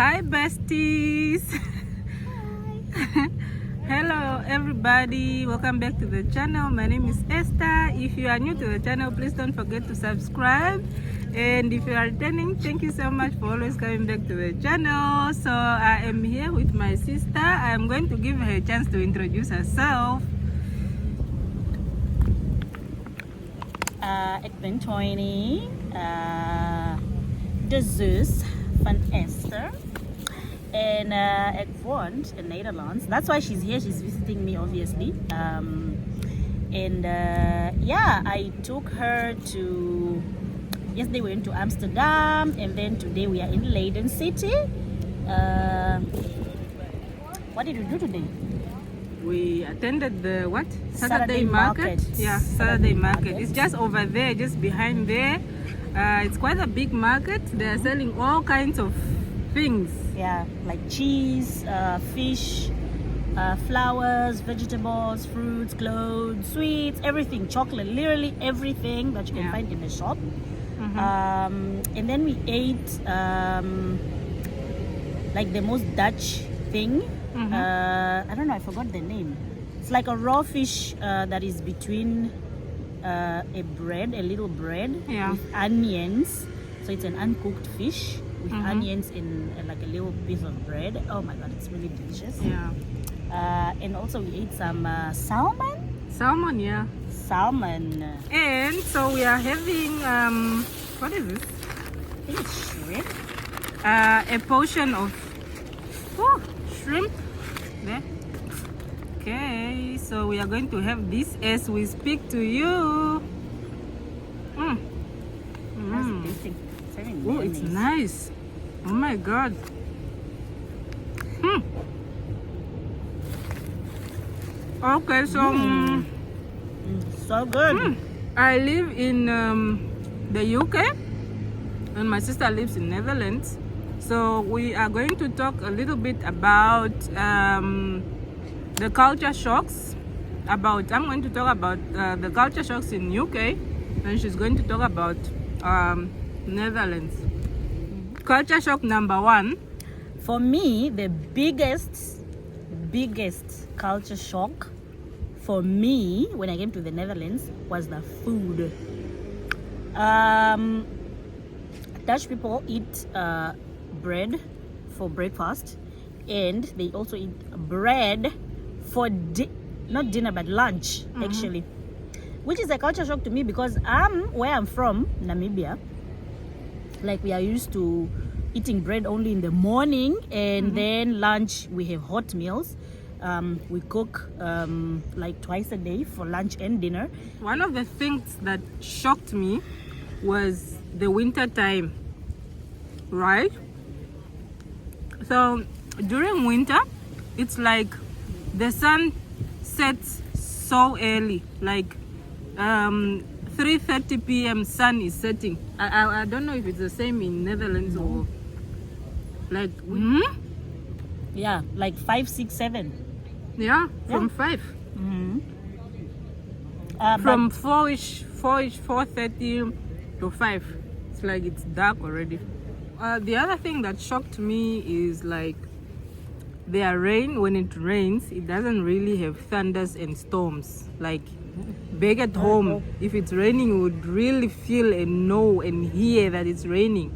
Hi besties. Hi. Hello everybody, welcome back to the channel. My name is Esther. If you are new to the channel, please don't forget to subscribe, and if you are returning, thank you so much for always coming back to the channel. So I am here with my sister. I am going to give her a chance to introduce herself. Ik ben Tony. De zus van Esther. En ik woon in Netherlands. That's why she's here. She's visiting me, obviously. Yeah, I took her to... Yesterday we went to Amsterdam, and then today we are in Leiden City. What did we do today? We attended the what? Saturday market. Yeah, Saturday market. It's just over there, just behind there. It's quite a big market. They are selling all kinds of things. Yeah, like cheese, fish, flowers, vegetables, fruits, clothes, sweets, everything, chocolate, literally everything that you can find in the shop. And then we ate like the most Dutch thing. I don't know, I forgot the name. It's like a raw fish that is between a little bread with onions. So it's an uncooked fish with onions in like a little piece of bread. Oh my god, it's really delicious. Yeah. And also we ate some salmon. Salmon, yeah. Salmon. And so we are having what is this? I think it's shrimp. A portion of shrimp there. Okay, so we are going to have this as we speak to you. How's it tasting? It's having Oh, it's nice. Oh my god. Okay, so so good. I live in the UK, and my sister lives in Netherlands. So we are going to talk a little bit about the culture shocks. I'm going to talk about the culture shocks in UK, and she's going to talk about Netherlands. Culture shock number one. For me, the biggest culture shock for me when I came to the Netherlands was the food. Dutch people eat bread for breakfast, and they also eat bread for not dinner but lunch, actually, which is a culture shock to me because where I'm from, Namibia, like we are used to eating bread only in the morning, and then lunch we have hot meals. We cook like twice a day for lunch and dinner. One of the things that shocked me was the winter time, right? So during winter, it's like the sun sets so early, like 3:30 p.m. sun is setting. I don't know if it's the same in Netherlands or like Yeah, like 5, 6, 7. Yeah, from 5. From 4ish, 4:30 to 5. It's like it's dark already. The other thing that shocked me is like their rain. When it rains, it doesn't really have thunders and storms. Like back at home, if it's raining, you would really feel and know and hear that it's raining.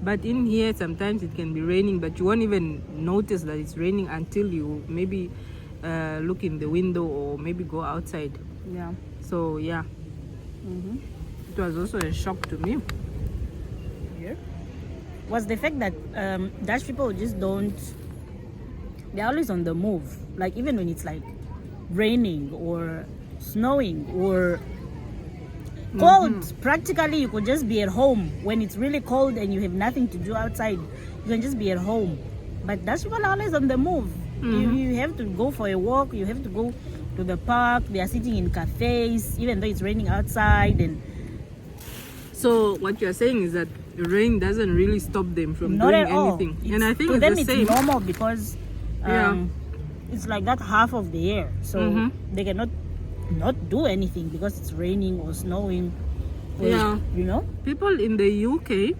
But in here, sometimes it can be raining, but you won't even notice that it's raining until you maybe look in the window or maybe go outside. Yeah. So yeah, it was also a shock to me. Was the fact that Dutch people just don't, they're always on the move. Like even when it's like raining or snowing or cold, practically you could just be at home. When it's really cold and you have nothing to do outside, you can just be at home. But Dutch people are always on the move. You have to go for a walk, you have to go to the park, they are sitting in cafes even though it's raining outside. And so what you're saying is that the rain doesn't really stop them from not doing at all. anything. And I think to them the same. It's normal because it's like that half of the year. So they cannot not do anything because it's raining or snowing. Or, you know? People in the UK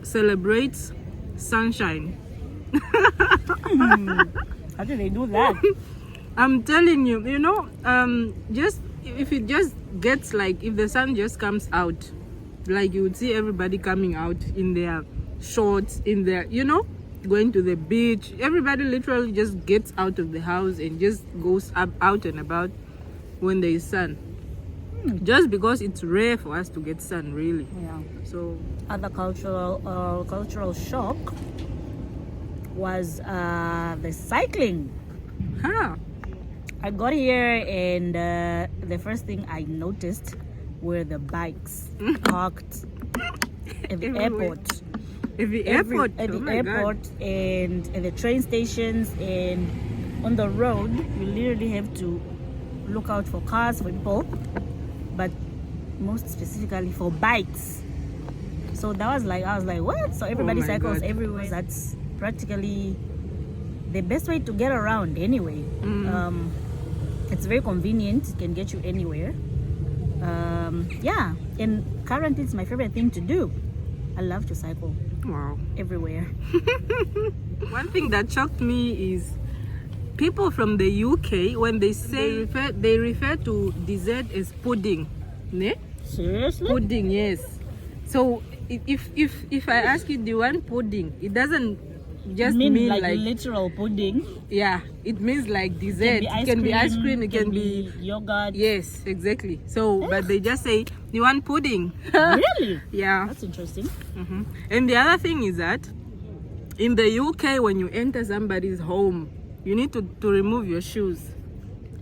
celebrate sunshine. How do they do that? I'm telling you, just if it just gets like, if the sun just comes out, like you would see everybody coming out in their shorts, in their, going to the beach. Everybody literally just gets out of the house and just goes out and about when there is sun. Just because it's rare for us to get sun, really. Yeah. So Other cultural shock was the cycling. huh. I got here and the first thing I noticed were the bikes parked at the Everywhere. airport. At the airport. At Oh the my God. airport and at the train stations and on the road, you literally have to look out for cars, for people, but most specifically for bikes. So that was like, I was like, what? So everybody my cycles God. everywhere. That's practically the best way to get around anyway. It's very convenient. It can get you anywhere. Yeah, and currently it's my favorite thing to do. I love to cycle Wow. everywhere. One thing that shocked me is people from the UK, when they say they refer to dessert as pudding. Ne? Seriously? Pudding, yes. So if I ask you, do you want pudding? It doesn't just mean like literal pudding. yeah. It means like dessert. It can be ice cream. It can be yogurt. yes, exactly. So but they just say you want pudding. Really? Yeah. That's interesting. And the other thing is that in the UK, when you enter somebody's home, you need to remove your shoes.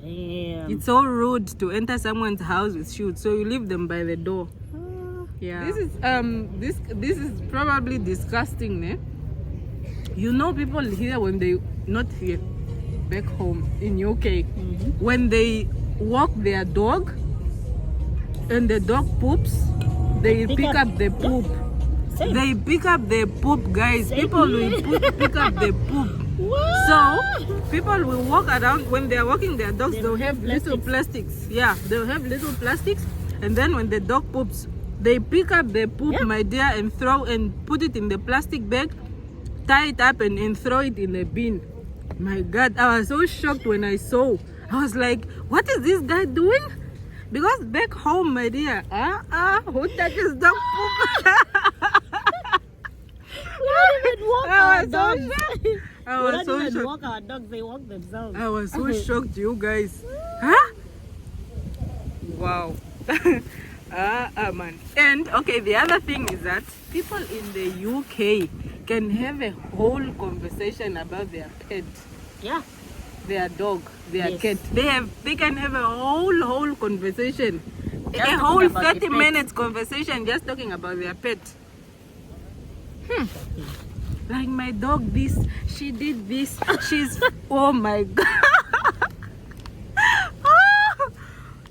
Damn. It's so rude to enter someone's house with shoes, so you leave them by the door. Yeah. This is this is probably disgusting, ne? People here when they not here back home in UK, when they walk their dog and the dog poops, they pick up the poop. Same. They pick up the poop, guys. Same People here. will pick up the poop. What? So people will walk around when they are walking their dogs. They They'll have little plastics. Yeah, they'll have little plastics, and then when the dog poops, they pick up the poop, Yeah. my dear, and throw and put it in the plastic bag, tie it up, and throw it in the bin. My God, I was so shocked when I saw. I was like, what is this guy doing? Because back home, my dear, who touches dog poop? We don't even walk I our was so dogs. shocked. I We was don't so even shocked. walk our dogs. They walk themselves. I was so shocked, you guys. Huh? Wow. Man. And okay, the other thing is that people in the UK can have a whole conversation about their pet, Yeah. their dog, their Yes. cat. They can have a whole conversation, Just a talking whole about the 30 pet. minutes conversation just talking about their pet. Like my dog, this, she did this, she's, oh my God.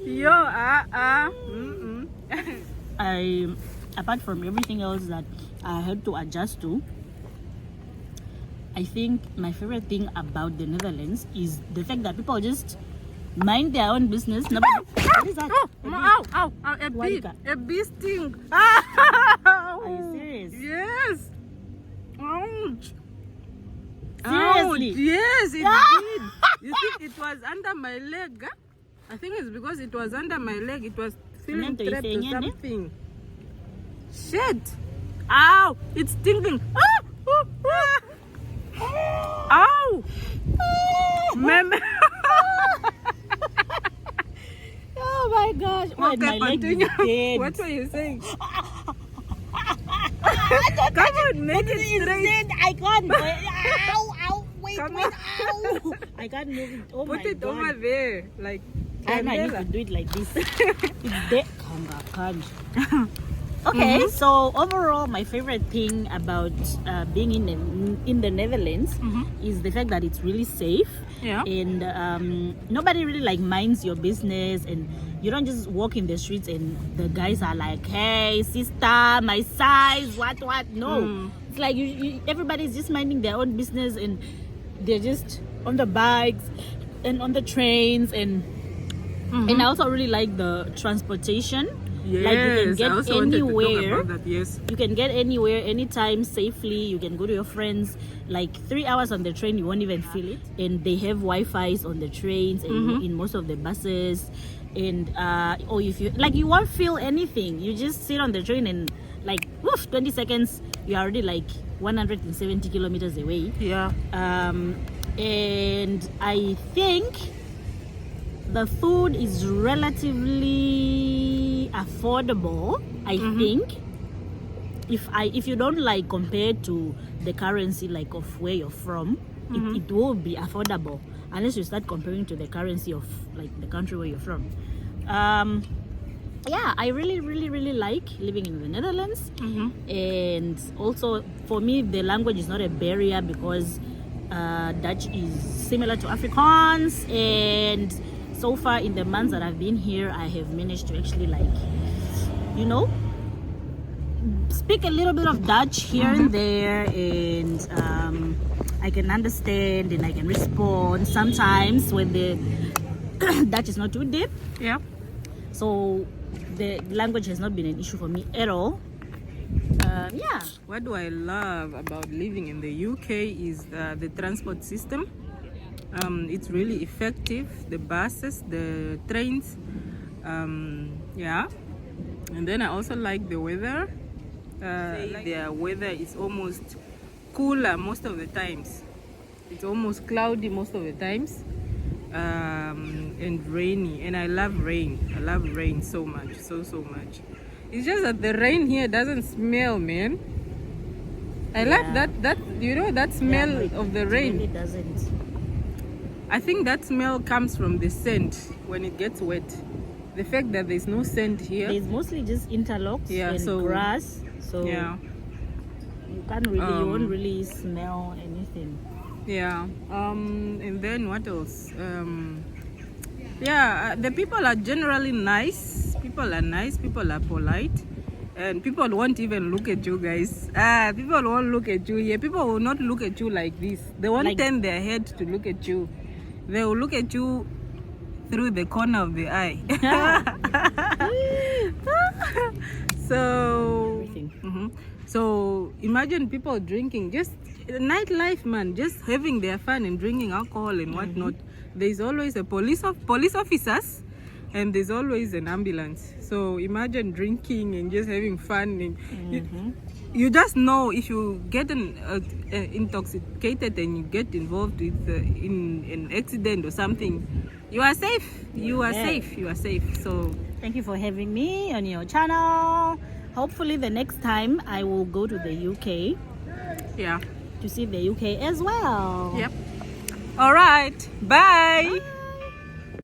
Yo, Apart from everything else that I had to adjust to, I think my favorite thing about the Netherlands is the fact that people just mind their own business. Nobody, what is that? Ow, a What bee, is that? a bee sting. Are you serious? Yes. Ouch. Seriously? Ouch. Yes, it did. You see, it was under my leg. Huh? I think it's because it was under my leg. It was feeling Nento trapped or ifenya, ne? something. Shit. Ow, it's stinging. Ow. Mem. Oh my gosh! Wait, Okay, my leg is continue. dead. What were you saying? Come on, make it It's straight. dead. I can't. Ow! Wait, Come wait! on. Ow! I can't move it. Oh Put my it God. over there, like I know I need to candela. do it like this. It's dead. Okay, so overall, my favorite thing about being in the Netherlands is the fact that it's really safe. Yeah. And nobody really like minds your business, and you don't just walk in the streets and the guys are like, "Hey, sister, my size, what?" No, it's like everybody's just minding their own business, and they're just on the bikes and on the trains, and I also really like the transportation. Yes, Like you can I get also wanted to talk anywhere. about that. Yes. You can get anywhere, anytime, safely. You can go to your friends. Like 3 hours on the train, you won't even feel it. And they have Wi-Fi's on the trains and in most of the buses. And or if you like, you won't feel anything. You just sit on the train and like, woof, 20 seconds, you're already like 170 kilometers away. Yeah. And I think the food is relatively affordable. I think if you don't like compare to the currency like of where you're from, it will be affordable unless you start comparing to the currency of like the country where you're from. Yeah, I really like living in the Netherlands. And also for me the language is not a barrier because Dutch is similar to Afrikaans, and so far in the months that I've been here I have managed to actually like, you know, speak a little bit of Dutch here and there, and I can understand and I can respond sometimes when the Dutch is not too deep. Yeah. So the language has not been an issue for me at all. Yeah. What do I love about living in the UK is the transport system. It's really effective. The buses, the trains. Yeah. And then I also like the weather. Their weather is almost cooler most of the times. It's almost cloudy most of the times. And rainy, and I love rain. I love rain so much, so much. It's just that the rain here doesn't smell, man. I like that you know, that smell of the rain. It really doesn't. I think that smell comes from the sand when it gets wet. The fact that there's no sand here. There's mostly just interlocks and grass, so yeah, you can't really, you won't really smell anything. Yeah. And then what else? Yeah, the people are generally nice. People are nice. People are polite. And people won't even look at you guys. People won't look at you here. People will not look at you like this. They won't like, turn their head to look at you. They will look at you through the corner of the eye. So, so imagine people drinking, just nightlife, man, just having their fun and drinking alcohol and whatnot. There's always a police officers, and there's always an ambulance. So imagine drinking and just having fun. And you just know if you get intoxicated and you get involved with in an accident or something, you are safe. You are safe. You are safe. So thank you for having me on your channel. Hopefully the next time I will go to the UK. Yeah. To see the UK as well. Yep. All right. Bye. Bye.